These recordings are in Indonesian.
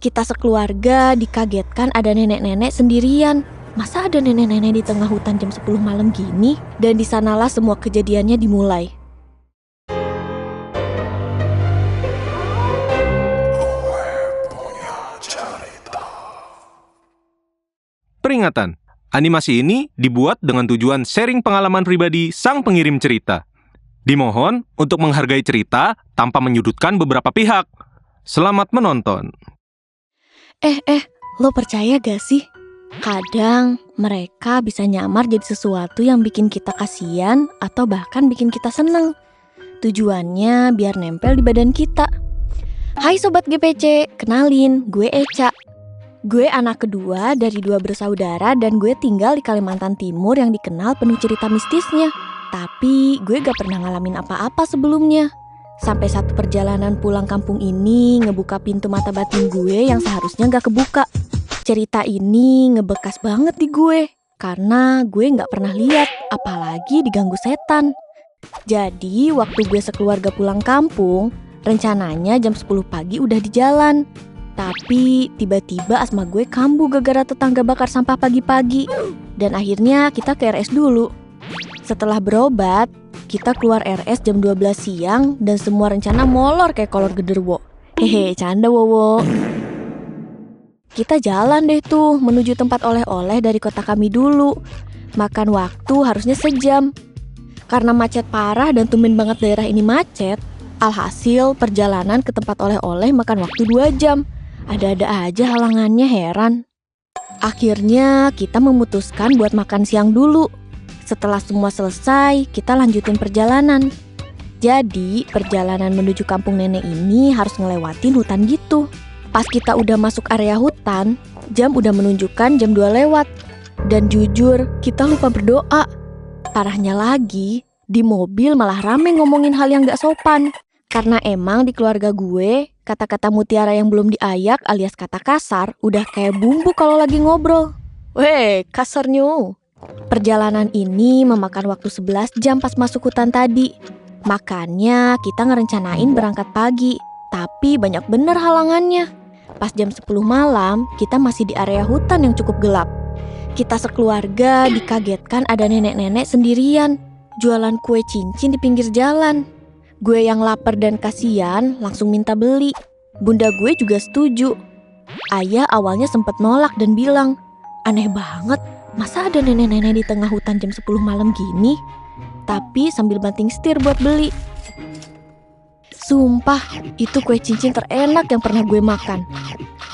Kita sekeluarga dikagetkan ada nenek-nenek sendirian. Masa ada nenek-nenek di tengah hutan jam 10 malam gini? Dan di sanalah semua kejadiannya dimulai. Peringatan, animasi ini dibuat dengan tujuan sharing pengalaman pribadi sang pengirim cerita. Dimohon untuk menghargai cerita tanpa menyudutkan beberapa pihak. Selamat menonton. Lo percaya gak sih? Kadang mereka bisa nyamar jadi sesuatu yang bikin kita kasihan atau bahkan bikin kita seneng. Tujuannya biar nempel di badan kita. Hai Sobat GPC, kenalin, gue Eca. Gue anak kedua dari 2 bersaudara dan gue tinggal di Kalimantan Timur yang dikenal penuh cerita mistisnya. Tapi gue gak pernah ngalamin apa-apa sebelumnya. Sampai satu perjalanan pulang kampung ini ngebuka pintu mata batin gue yang seharusnya gak kebuka. Cerita ini ngebekas banget di gue karena gue gak pernah lihat, apalagi diganggu setan. Jadi waktu gue sekeluarga pulang kampung, rencananya jam 10 pagi udah di jalan. Tapi tiba-tiba asma gue kambuh gara-gara tetangga bakar sampah pagi-pagi. Dan akhirnya kita ke RS dulu. Setelah berobat, kita keluar RS jam 12 siang dan semua rencana molor kayak kolor genderuwo. Hehe, canda wowo. Kita jalan deh tuh menuju tempat oleh-oleh dari kota kami dulu. Makan waktu harusnya sejam. Karena macet parah dan tumben banget daerah ini macet, alhasil perjalanan ke tempat oleh-oleh makan waktu 2 jam. Ada-ada aja halangannya, heran. Akhirnya kita memutuskan buat makan siang dulu. Setelah semua selesai, kita lanjutin perjalanan. Jadi perjalanan menuju kampung nenek ini harus ngelewatin hutan gitu. Pas kita udah masuk area hutan, jam udah menunjukkan jam 2 lewat. Dan jujur, kita lupa berdoa. Parahnya lagi, di mobil malah rame ngomongin hal yang gak sopan. Karena emang di keluarga gue, kata-kata mutiara yang belum diayak alias kata kasar udah kayak bumbu kalau lagi ngobrol. Weh, kasarnya. Perjalanan ini memakan waktu 11 jam pas masuk hutan tadi. Makanya kita ngerencanain berangkat pagi, tapi banyak bener halangannya. Pas jam 10 malam, kita masih di area hutan yang cukup gelap. Kita sekeluarga dikagetkan ada nenek-nenek sendirian, jualan kue cincin di pinggir jalan. Gue yang lapar dan kasihan langsung minta beli. Bunda gue juga setuju. Ayah awalnya sempet nolak dan bilang, aneh banget, masa ada nenek-nenek di tengah hutan jam 10 malam gini? Tapi sambil banting setir buat beli. Sumpah, itu kue cincin terenak yang pernah gue makan.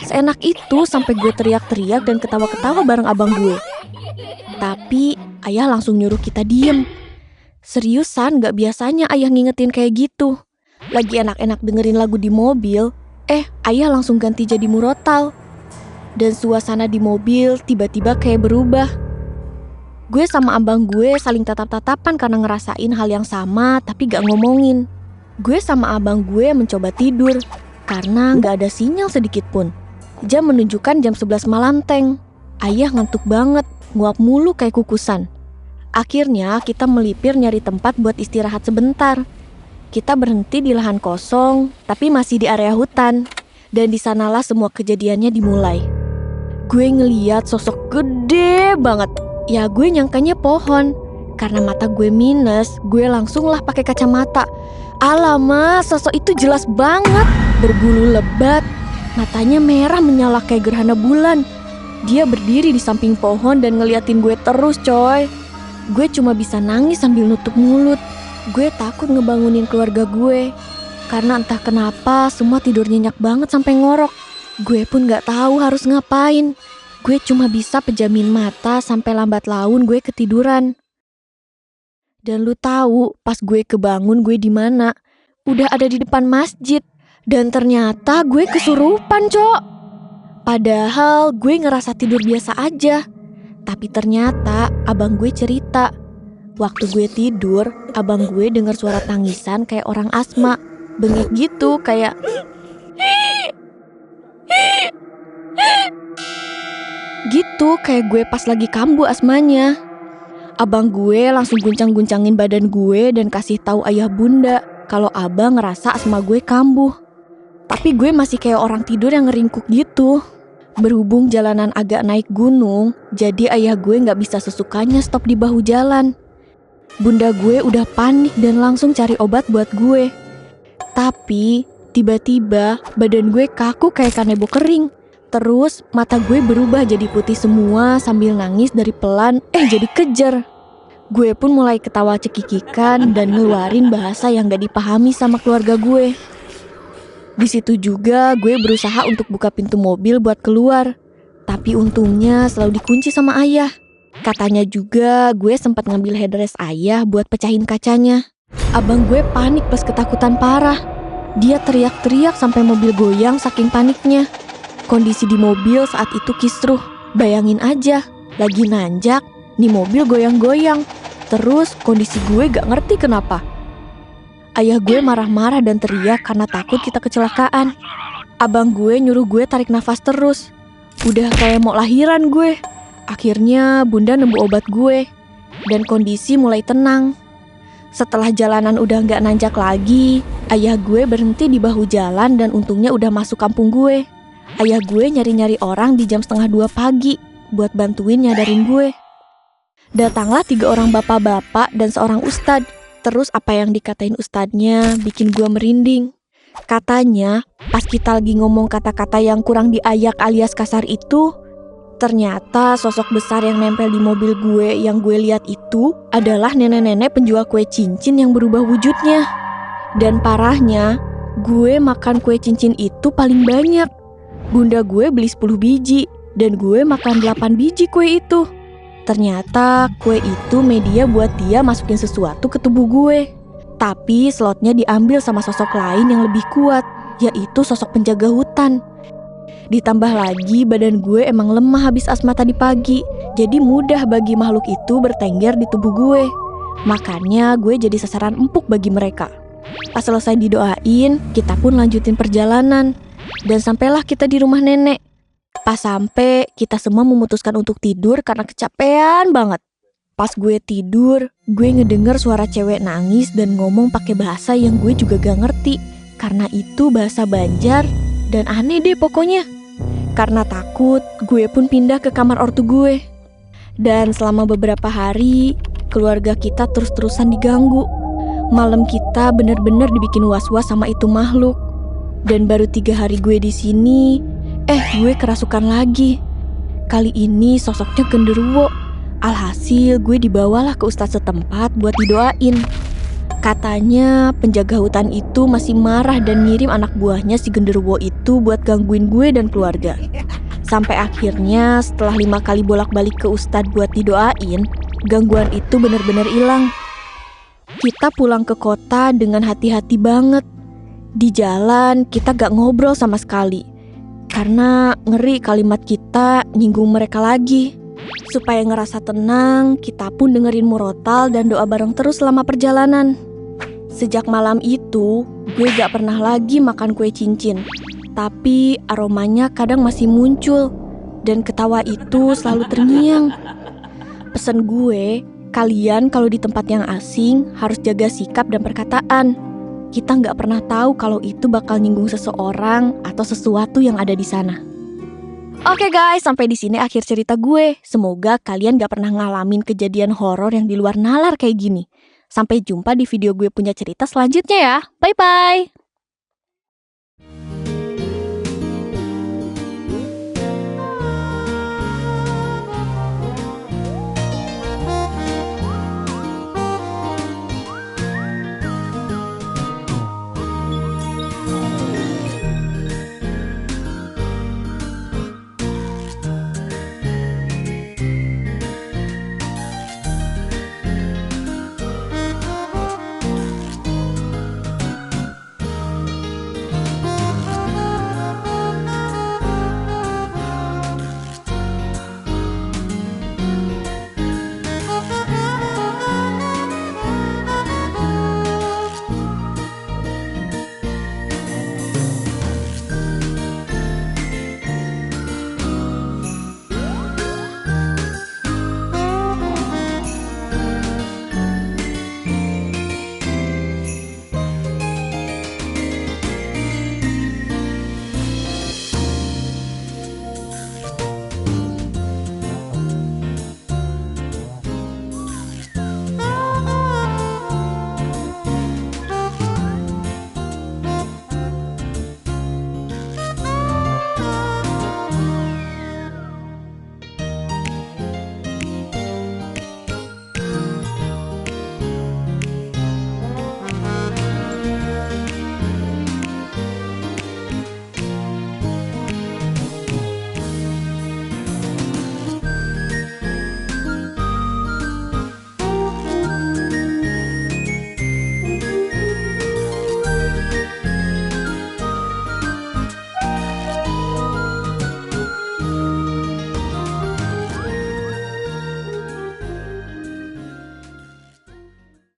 Seenak itu sampai gue teriak-teriak dan ketawa-ketawa bareng abang gue. Tapi ayah langsung nyuruh kita diem. Seriusan gak biasanya ayah ngingetin kayak gitu. Lagi enak-enak dengerin lagu di mobil, ayah langsung ganti jadi murotal. Dan suasana di mobil tiba-tiba kayak berubah. Gue sama abang gue saling tatap-tatapan karena ngerasain hal yang sama tapi gak ngomongin. Gue sama abang gue mencoba tidur karena gak ada sinyal sedikit pun. Jam menunjukkan jam 11 malam teng. Ayah ngantuk banget, nguap mulu kayak kukusan. Akhirnya kita melipir nyari tempat buat istirahat sebentar. Kita berhenti di lahan kosong, tapi masih di area hutan. Dan di sanalah semua kejadiannya dimulai. Gue ngeliat sosok gede banget. Ya gue nyangkanya pohon. Karena mata gue minus, gue langsung lah pakai kacamata. Alamak, sosok itu jelas banget. Berbulu lebat, matanya merah menyala kayak gerhana bulan. Dia berdiri di samping pohon dan ngeliatin gue terus, coy. Gue cuma bisa nangis sambil nutup mulut. Gue takut ngebangunin keluarga gue. Karena entah kenapa semua tidur nyenyak banget sampai ngorok. Gue pun gak tahu harus ngapain. Gue cuma bisa pejamin mata sampai lambat laun gue ketiduran. Dan lu tahu pas gue kebangun gue di mana? Udah ada di depan masjid. Dan ternyata gue kesurupan, Cok. Padahal gue ngerasa tidur biasa aja. Tapi ternyata abang gue cerita, waktu gue tidur, abang gue dengar suara tangisan kayak orang asma. Bengek gitu, kayak gitu, kayak gue pas lagi kambuh asmanya. Abang gue langsung guncang-guncangin badan gue dan kasih tahu ayah bunda kalau abang ngerasa asma gue kambuh. Tapi gue masih kayak orang tidur yang ngeringkuk gitu. Berhubung jalanan agak naik gunung, jadi ayah gue gak bisa sesukanya stop di bahu jalan. Bunda gue udah panik dan langsung cari obat buat gue. Tapi tiba-tiba badan gue kaku kayak kanebo kering. Terus mata gue berubah jadi putih semua sambil nangis dari pelan jadi kejer. Gue pun mulai ketawa cekikikan dan ngeluarin bahasa yang gak dipahami sama keluarga gue. Di situ juga gue berusaha untuk buka pintu mobil buat keluar. Tapi untungnya selalu dikunci sama ayah. Katanya juga gue sempat ngambil headrest ayah buat pecahin kacanya. Abang gue panik pas ketakutan parah. Dia teriak-teriak sampai mobil goyang saking paniknya. Kondisi di mobil saat itu kisruh. Bayangin aja, lagi nanjak, nih mobil goyang-goyang. Terus kondisi gue gak ngerti kenapa. Ayah gue marah-marah dan teriak karena takut kita kecelakaan. Abang gue nyuruh gue tarik nafas terus. Udah kayak mau lahiran gue. Akhirnya bunda nemu obat gue. Dan kondisi mulai tenang. Setelah jalanan udah gak nanjak lagi, ayah gue berhenti di bahu jalan dan untungnya udah masuk kampung gue. Ayah gue nyari-nyari orang di jam 1:30 pagi buat bantuin nyadarin gue. Datanglah 3 orang bapak-bapak dan seorang ustadz. Terus apa yang dikatain ustadznya bikin gue merinding. Katanya pas kita lagi ngomong kata-kata yang kurang diayak alias kasar itu, ternyata sosok besar yang nempel di mobil gue yang gue lihat itu adalah nenek-nenek penjual kue cincin yang berubah wujudnya. Dan parahnya, gue makan kue cincin itu paling banyak. Bunda gue beli 10 biji dan gue makan 8 biji kue itu. Ternyata kue itu media buat dia masukin sesuatu ke tubuh gue. Tapi slotnya diambil sama sosok lain yang lebih kuat, yaitu sosok penjaga hutan. Ditambah lagi badan gue emang lemah habis asma tadi pagi, jadi mudah bagi makhluk itu bertengger di tubuh gue. Makanya gue jadi sasaran empuk bagi mereka. Pas selesai didoain, kita pun lanjutin perjalanan. Dan sampailah kita di rumah nenek. Pas sampai, kita semua memutuskan untuk tidur karena kecapean banget. Pas gue tidur, gue ngedenger suara cewek nangis dan ngomong pakai bahasa yang gue juga gak ngerti. Karena itu bahasa Banjar dan aneh deh pokoknya. Karena takut, gue pun pindah ke kamar ortu gue. Dan selama beberapa hari, keluarga kita terus-terusan diganggu. Malam kita bener-bener dibikin was-was sama itu makhluk. Dan baru 3 hari gue di sini, gue kerasukan lagi. Kali ini sosoknya genderuwo. Alhasil gue dibawalah ke ustadz setempat buat didoain. Katanya penjaga hutan itu masih marah dan ngirim anak buahnya si genderuwo itu buat gangguin gue dan keluarga. Sampai akhirnya setelah 5 kali bolak-balik ke ustadz buat didoain, gangguan itu benar-benar hilang. Kita pulang ke kota dengan hati-hati banget. Di jalan kita gak ngobrol sama sekali. Karena ngeri kalimat kita nyinggung mereka lagi. Supaya ngerasa tenang, kita pun dengerin murotal dan doa bareng terus selama perjalanan. Sejak malam itu, gue gak pernah lagi makan kue cincin. Tapi aromanya kadang masih muncul. Dan ketawa itu selalu terngiang. Pesan gue, kalian kalau di tempat yang asing harus jaga sikap dan perkataan. Kita nggak pernah tahu kalau itu bakal nyinggung seseorang atau sesuatu yang ada di sana. Oke guys, sampai di sini akhir cerita gue. Semoga kalian nggak pernah ngalamin kejadian horor yang di luar nalar kayak gini. Sampai jumpa di video gue punya cerita selanjutnya ya. Bye-bye!